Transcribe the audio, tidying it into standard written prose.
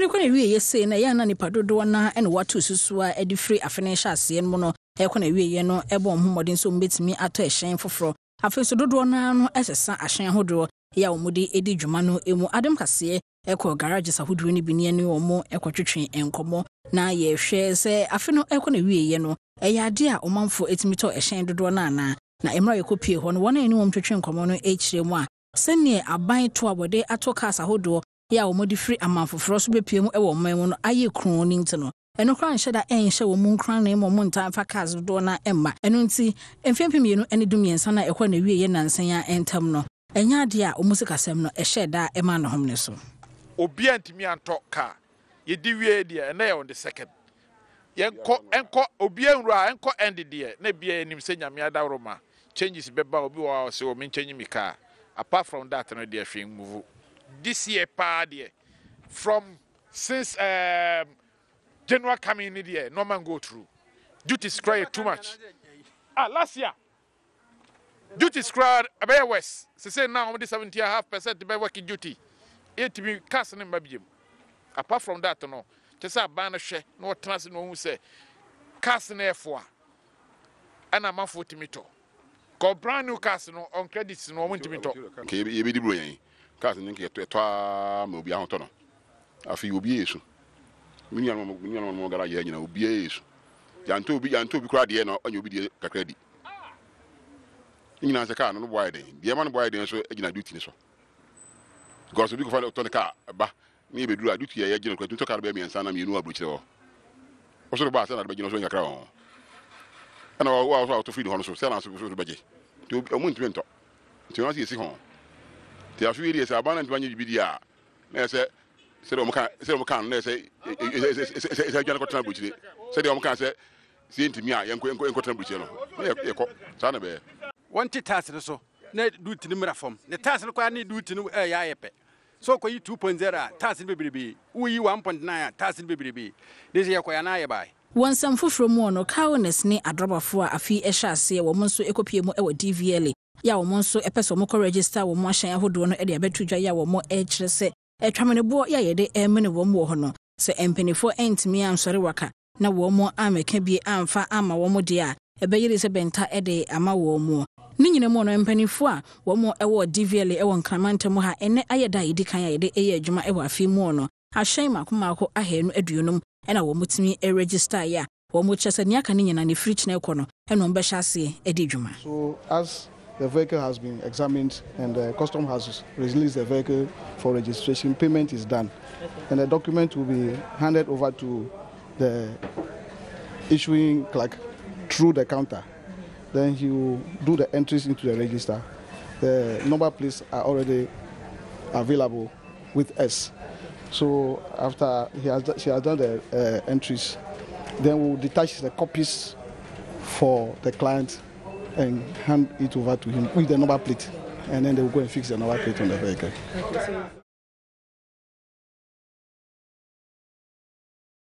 afei kɔ na wie ye sei na ya na nipa dodo na ene watu susu a edi free afinancial ase no no kɔ na wie ye no ebo homodin so mbetimi ato ehyen foforo afei so dodo na no esesa ahyen hodo ya omudi edi dwuma no emu Adom kase ekɔ garage sahoduro ni bi ne ne omo ekɔtwetwe enkomo na ye hwe se afi no ekɔ na wie ye no eya ade a omanfo etimi to ehyen dodo na na emra yekopie ho no wona eni wom twetwe enkomo no echire mu a sene aban to abode ato kasa hodo ya omodi free amanfoforo so bepie mu ewo man mu no aye kron ni ntino eno kran hye da enhye wo mu kran na mo ntan fa kasa dodo na emma eno nti emfempem yenu ene dumiensa na ekɔ na wie ye nansan ya entam no enya ade a omusikasem no ehye da ema no homne so obi antimi anto ka ye di wie de na ye on the second enko obi enwura enko end de na bia enim se nyame adawroma changes beba obi wa se o men change mi ka apart from that no dey hwe move this year pa there from since January coming in there no man go through duties cry too much last year duties cry about west say now only 70.5% be working duty it be cast in mabiem apart from that no just say ban hwe no trans no hu say cast na efo ana mafo timito ko brand new cast no on credits no won timito ke ye be di bro yen cast ni ke to ma obi ahon to no afi obi yesu minyan mo gara ye nyina obi yesu yanto obi kura de no onye obi de kakra di nyina se ka no boy de man boy de so agina duty ni so because obi ko fa to ne ka ba ni be duru aduty ye agina ko to ka be miensa na mienu abrochire ho o so ba se na be gina so nyakra ho ana wa to feed ho no so se na so be je to omu ntime nto ti won si ho ti afi ri se abana ntwanye bibidi a na se de o mo kan na se agina ko tana abrochire se de o mo kan se si ntimi a yenko tana abrochire no ye ko sa na be wanti task so na duty ni mra fom ne task no kwa ni duty no ya yepe so ko yi 2.0 task ni bebrebe uyi 1.9 task ni bebrebe this year ko ya na ye bai wonsam foforo mu no cowness ni adrobafo a afi ehya ase wo monso ekopie mu ewo DVL ya wo monso epeso mo ko register wo mo ahyan ahodo no e de abetudwa ya wo mo ekire se etwamenebo ya yede emene wo mo ho no se empenifo entimi ansori waka na wo mo ameka bi amfa ama wo mo de a ebeyire se benta e de ama wo mo ni nyine mo no empenifo a wo mo ewo DVL ewo nkramante mu ha ene ayeda yedi kan ayede eye adwuma ewo afi mu no ahyan makomako ahenu aduonum ena wo mutimi e register ya wo mo chese ni aka ni nyina ne free chine kono eno mbe hyase edi dwuma. So as the vehicle has been examined and the custom has released the vehicle for registration, payment is done and the document will be handed over to the issuing clerk through the counter. Then he will do the entries into the register. The number plates are already available with us. So after she has done the entries, then we'll detach the copies for the client and hand it over to him with the number plate, and then they will go and fix the number plate on the vehicle.